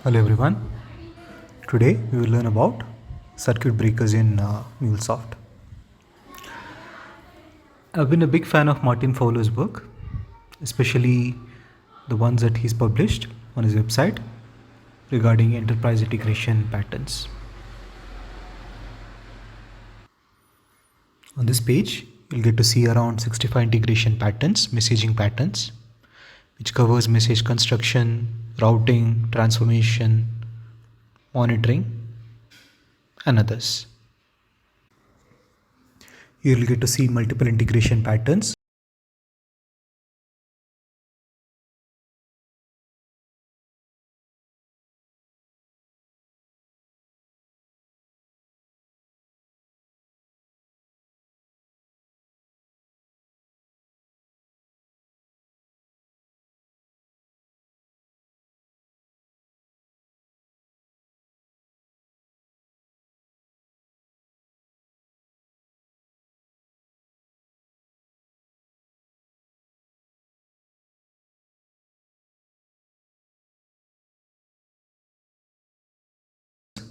Hello everyone. Today we will learn about circuit breakers in MuleSoft. I've been a big fan of Martin Fowler's work, especially the ones that he's published on his website regarding enterprise integration patterns. On this page, you'll get to see around 65 integration patterns, messaging patterns, which covers message construction, routing, transformation, monitoring, and others. You'll get to see multiple integration patterns.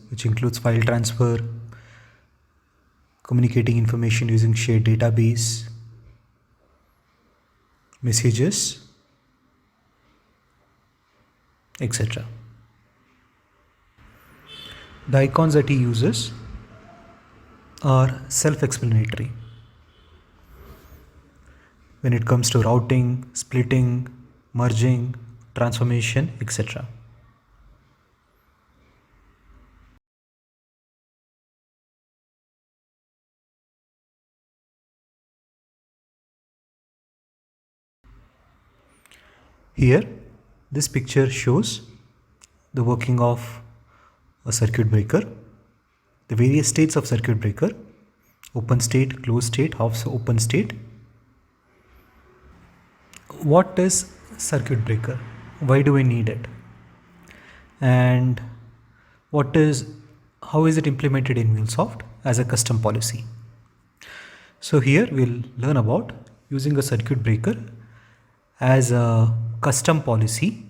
Which includes file transfer, communicating information using shared database, messages, etc. The icons that he uses are self-explanatory when it comes to routing, splitting, merging, transformation, etc. Here, this picture shows the working of a circuit breaker, the various states of circuit breaker, open state, closed state, half open state. What is circuit breaker? Why do we need it? And how is it implemented in MuleSoft as a custom policy? So here we'll learn about using a circuit breaker as a custom policy,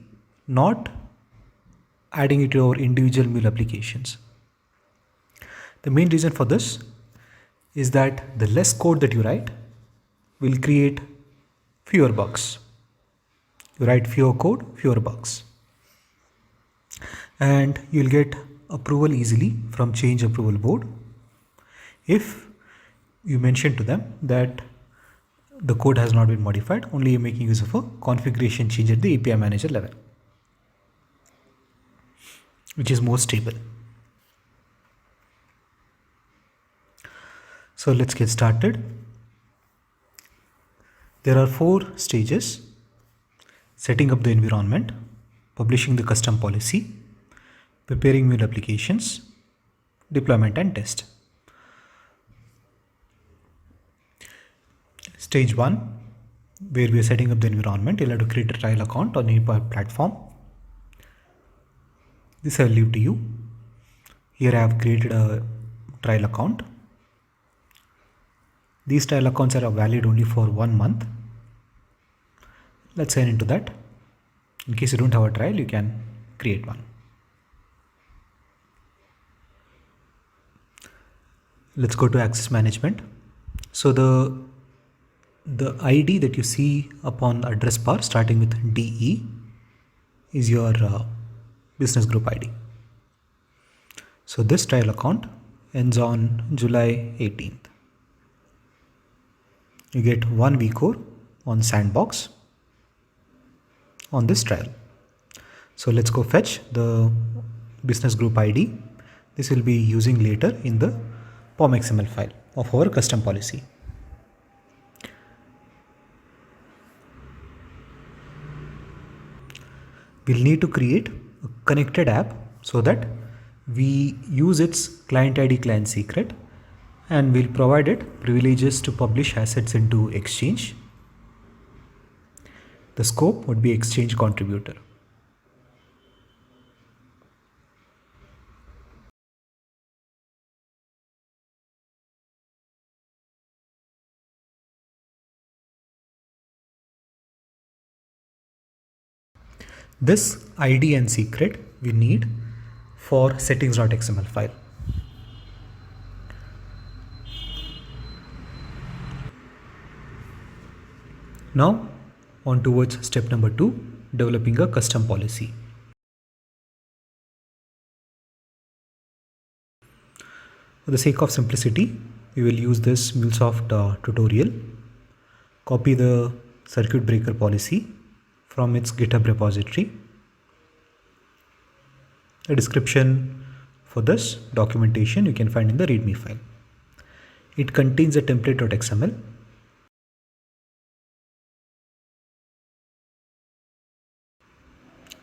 not adding it to our individual Mule applications. The main reason for this is that the less code that you write will create fewer bugs. You write fewer code, fewer bugs. And you'll get approval easily from change approval board if you mention to them that the code has not been modified, only you're making use of a configuration change at the API manager level, which is more stable. So let's get started. There are 4 stages: setting up the environment, publishing the custom policy, preparing Mule applications, deployment and test. Stage 1, where we are setting up the environment, you'll have to create a trial account on any platform. This I'll leave to you. Here I have created a trial account. These trial accounts are valid only for 1 month. Let's sign into that. In case you don't have a trial, you can create one. Let's go to access management. So the ID that you see upon the address bar starting with DE is your business group ID. So this trial account ends on July 18th. You get 1 vCore on sandbox on this trial. So let's go fetch the business group ID. This will be using later in the POM XML file of our custom policy. We'll need to create a connected app so that we use its client ID, client secret, and we'll provide it privileges to publish assets into Exchange. The scope would be Exchange contributor. This ID and secret we need for settings.xml file. Now on towards step number 2, developing a custom policy. For the sake of simplicity, we will use this MuleSoft tutorial. Copy the circuit breaker policy from its GitHub repository. A description for this documentation you can find in the README file. It contains a template.xml.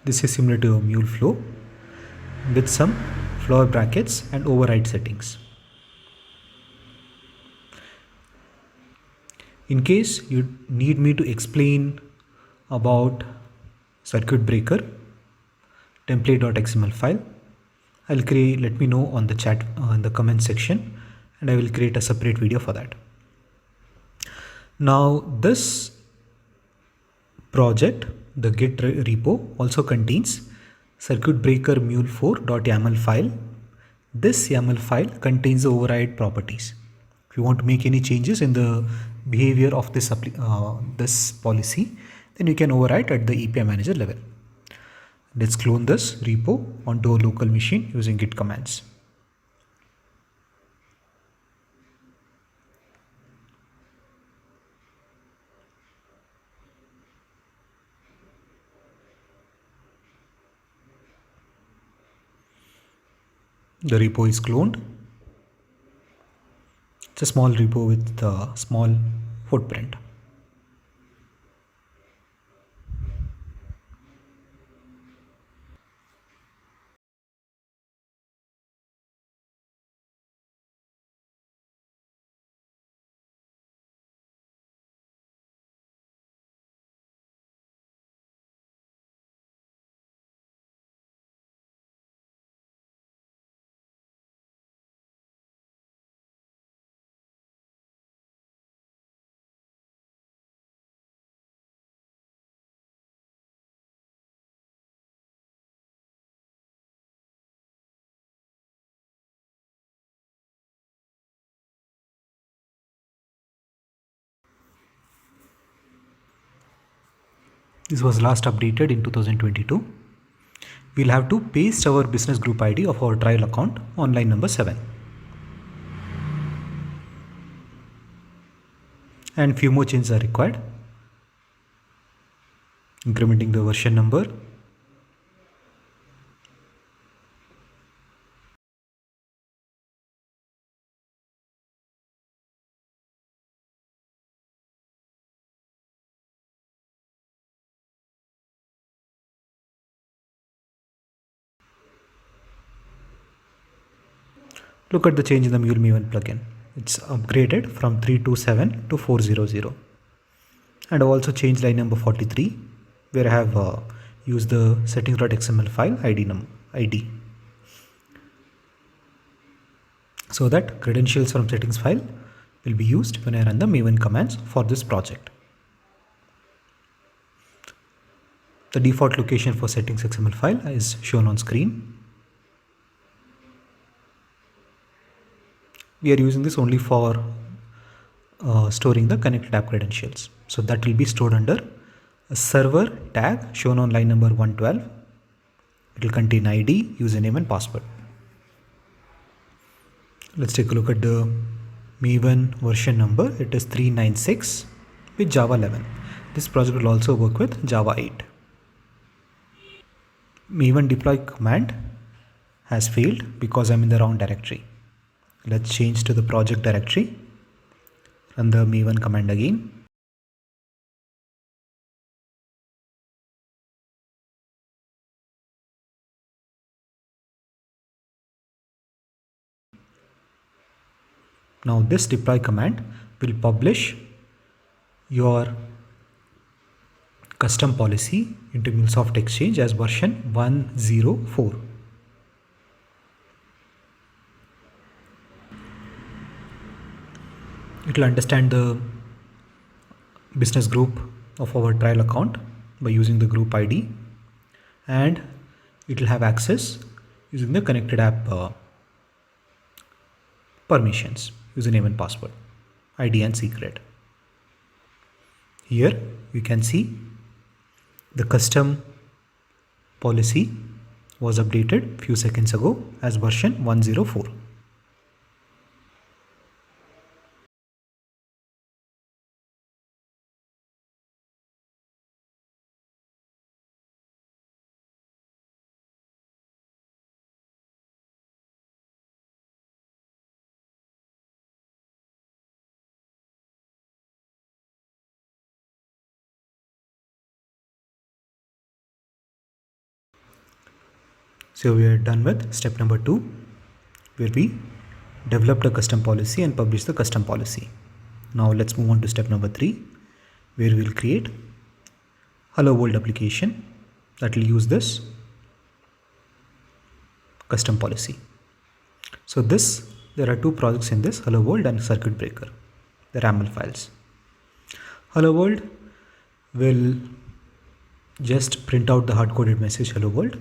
This is similar to a mule flow with some floor brackets and override settings. In case you need me to explain about circuit breaker template.xml file, let me know on the chat in the comment section, and I will create a separate video for that. Now this project, the Git repo, also contains circuit breaker mule4.yaml file. This YAML file contains the override properties. If you want to make any changes in the behavior of this policy, then you can override at the API manager level. Let's clone this repo onto a local machine using git commands. The repo is cloned. It's a small repo with a small footprint. This was last updated in 2022. We'll have to paste our business group ID of our trial account on line number 7. And few more changes are required. Incrementing the version number. Look at the change in the Mule Maven plugin. It's upgraded from 327 to 400. And I've also changed line number 43, where I have used the settings.xml file ID, so that credentials from settings file will be used when I run the Maven commands for this project. The default location for settings XML file is shown on screen. We are using this only for storing the connected app credentials. So that will be stored under a server tag shown on line number 112. It will contain ID, username and password. Let's take a look at the Maven version number. It is 396 with Java 11. This project will also work with Java 8. Maven deploy command has failed because I'm in the wrong directory. Let's change to the project directory. Run the Maven command again. Now this deploy command will publish your custom policy into MuleSoft Exchange as version 104. It will understand the business group of our trial account by using the group ID, and it will have access using the connected app permissions, username and password, ID and secret. Here we can see the custom policy was updated few seconds ago as version 104. So we are done with step number 2, where we developed a custom policy and published the custom policy. Now let's move on to step number 3, where we'll create Hello World application that will use this custom policy. So there are two projects in this, Hello World and Circuit Breaker, the YAML files. Hello World will just print out the hard-coded message Hello World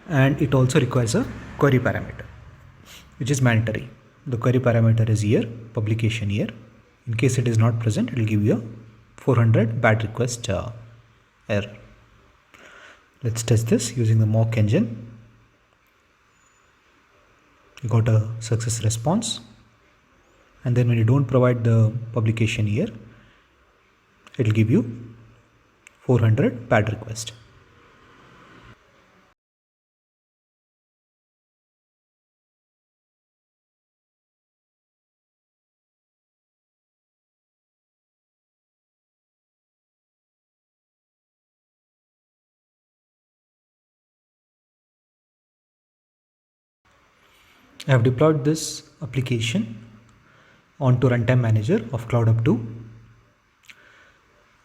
and it also requires a query parameter, which is mandatory. The query parameter is year, publication year. In case it is not present, it will give you a 400 bad request error. Let's test this using the mock engine. You got a success response, and then when you don't provide the publication year, it will give you 400 bad request. I have deployed this application onto Runtime Manager of Cloud 2.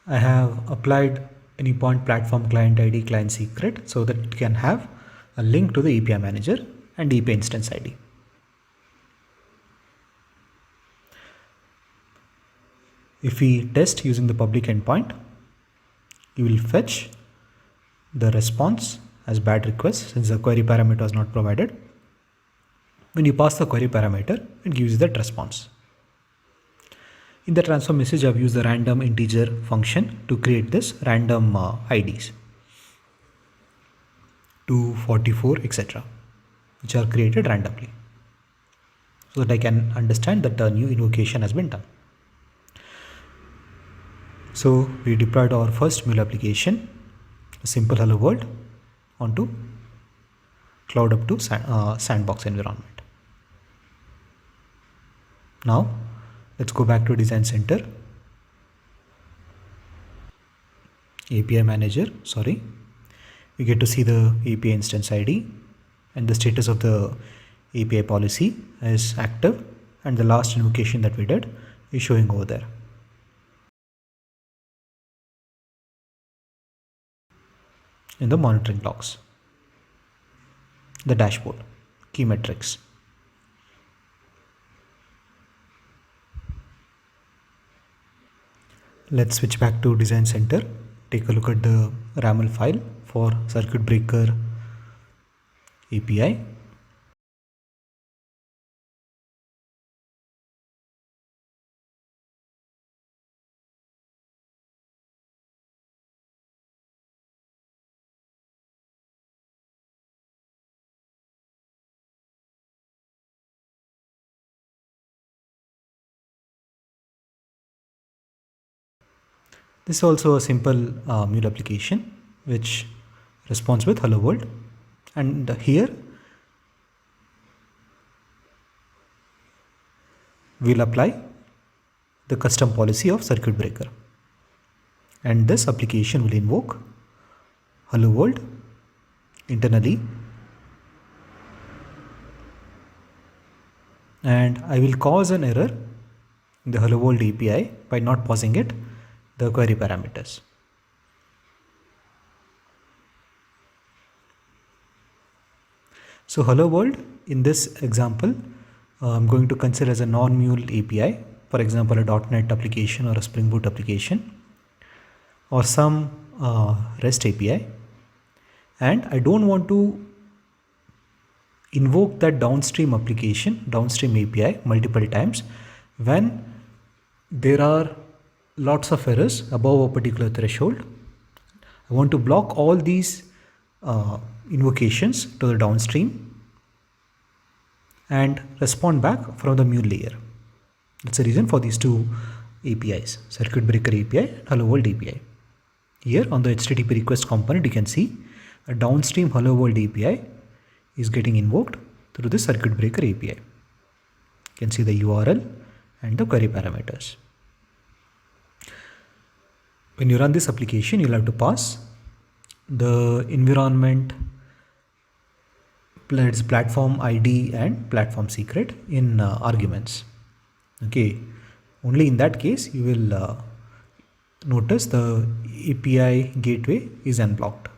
I have applied anypoint platform client ID client secret so that it can have a link to the API manager and API instance ID. If we test using the public endpoint, you will fetch the response as bad request since the query parameter was not provided. When you pass the query parameter, it gives you that response. In the transfer message, I've used the random integer function to create this random IDs 2, 44, etc., which are created randomly, so that I can understand that the new invocation has been done. So we deployed our first Mule application, a simple Hello World, onto Cloud 2 sandbox environment. Now let's go back to Design Center, API Manager, we get to see the API instance ID and the status of the API policy is active, and the last invocation that we did is showing over there. In the monitoring logs, the dashboard, key metrics. Let's switch back to Design Center, take a look at the YAML file for Circuit Breaker API. This is also a simple Mule application which responds with Hello World, and here we'll apply the custom policy of Circuit Breaker, and this application will invoke Hello World internally, and I will cause an error in the Hello World API by not passing it the query parameters. So Hello World in this example I'm going to consider as a non-Mule API, for example a .NET application or a Spring Boot application or some REST API, and I don't want to invoke that downstream application, downstream API multiple times when there are lots of errors above a particular threshold. I want to block all these invocations to the downstream and respond back from the mule layer. That's the reason for these two APIs, circuit breaker API and hello world API. Here on the HTTP request component, you can see a downstream hello world API is getting invoked through the circuit breaker API. You can see the URL and the query parameters. When you run this application, you'll have to pass the environment, platform ID and platform secret in arguments. Okay, only in that case you will notice the API gateway is unblocked.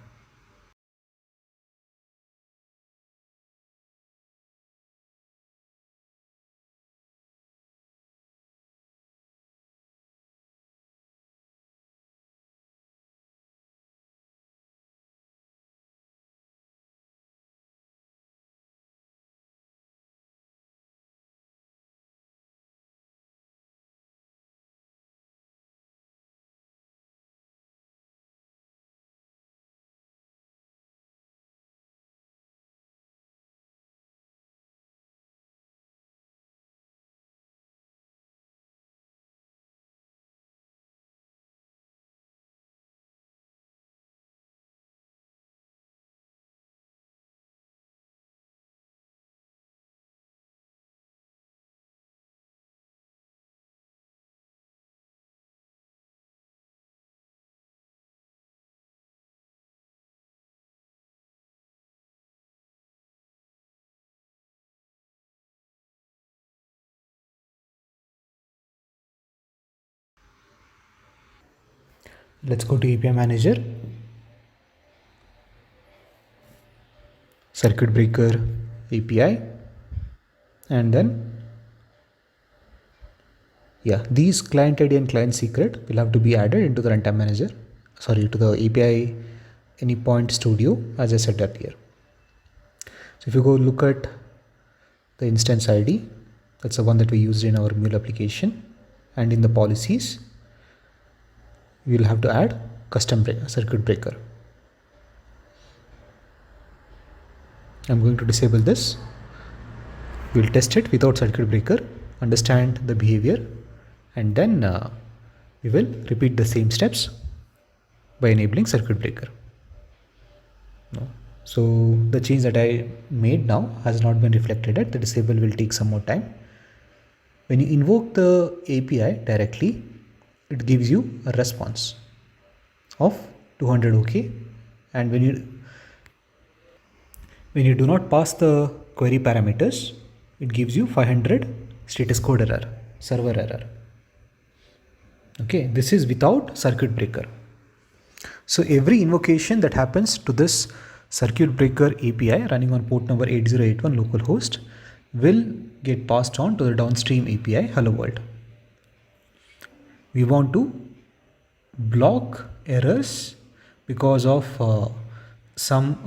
Let's go to API manager, circuit breaker API, and then these client ID and client secret will have to be added into the runtime manager, to the API anypoint studio as I said earlier. So if you go look at the instance ID, that's the one that we used in our mule application, and in the policies we will have to add custom circuit breaker. I'm going to disable this. We'll test it without circuit breaker, understand the behavior, and then we will repeat the same steps by enabling circuit breaker. So the change that I made now has not been reflected yet. The disable will take some more time. When you invoke the API directly, it gives you a response of 200 OK, and when you do not pass the query parameters, it gives you 500 status code error, server error. Okay, this is without circuit breaker. So every invocation that happens to this circuit breaker API running on port number 8081 localhost will get passed on to the downstream API hello world. We want to block errors because of some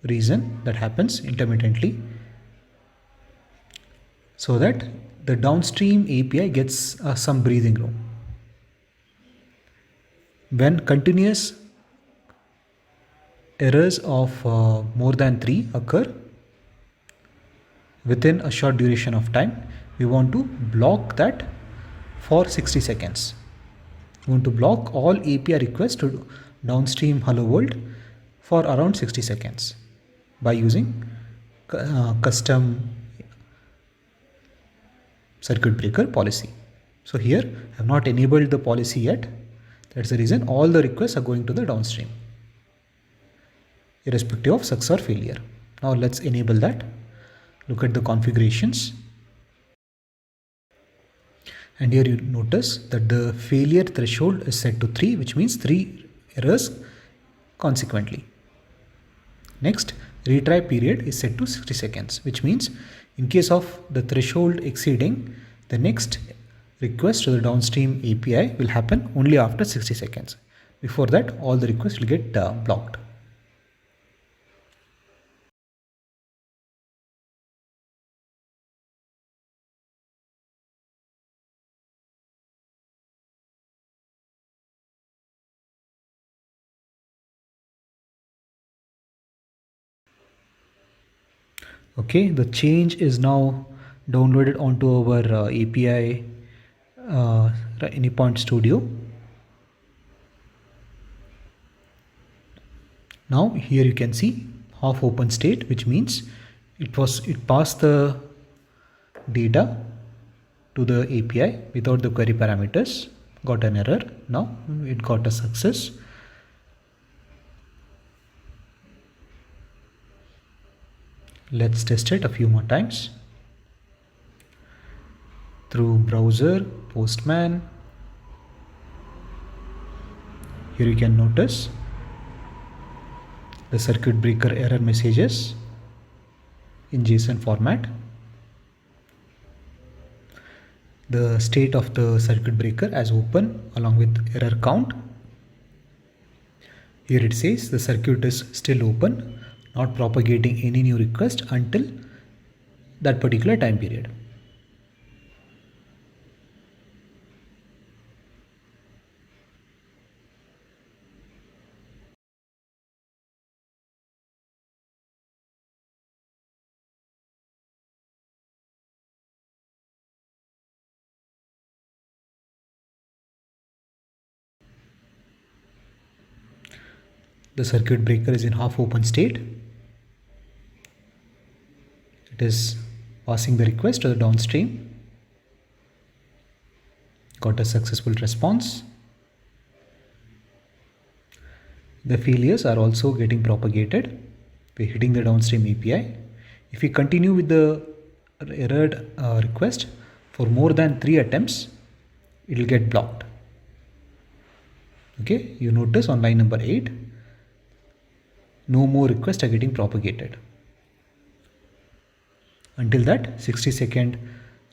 reason that happens intermittently, so that the downstream API gets some breathing room. When continuous errors of more than 3 occur within a short duration of time, we want to block that for 60 seconds. We want to block all API requests to downstream hello world for around 60 seconds by using custom circuit breaker policy. So here I have not enabled the policy yet. That's the reason all the requests are going to the downstream, irrespective of success or failure. Now let's enable that. Look at the configurations. And here you notice that the failure threshold is set to 3, which means 3 errors consequently. Next, retry period is set to 60 seconds, which means in case of the threshold exceeding, the next request to the downstream API will happen only after 60 seconds. Before that, all the requests will get blocked. Okay, the change is now downloaded onto our API anypoint studio. Now here you can see half open state, which means it passed the data to the API without the query parameters, got an error. Now it got a success. Let's test it a few more times through browser, Postman. Here you can notice the circuit breaker error messages in JSON format. The state of the circuit breaker as open along with error count. Here it says the circuit is still open, not propagating any new request until that particular time period. The circuit breaker is in half open state. It is passing the request to the downstream. Got a successful response. The failures are also getting propagated by hitting the downstream API. If we continue with the errored request for more than 3 attempts, it will get blocked. Okay, you notice on line number 8, no more requests are getting propagated until that 60-second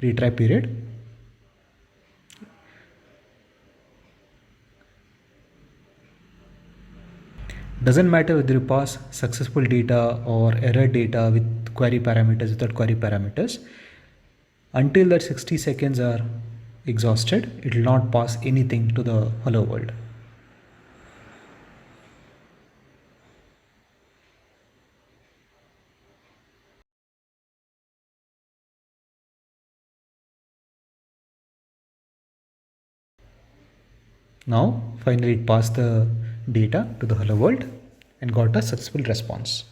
retry period. Doesn't matter whether you pass successful data or error data with query parameters, without query parameters. Until that 60 seconds are exhausted, it will not pass anything to the hello world. Now, finally it passed the data to the hello world and got a successful response.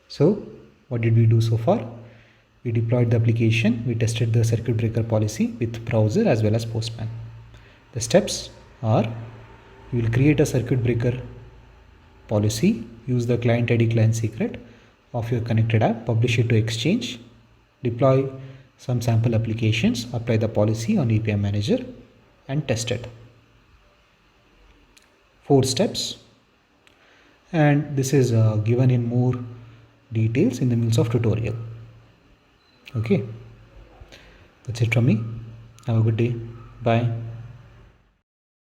So, what did we do so far? We deployed the application, we tested the circuit breaker policy with browser as well as Postman. The steps are, you will create a circuit breaker policy, use the client ID client secret of your connected app, publish it to Exchange, deploy some sample applications, apply the policy on API manager and test it. 4 steps, and this is given in more details in the MuleSoft tutorial. Okay, that's it from me. Have a good day. Bye.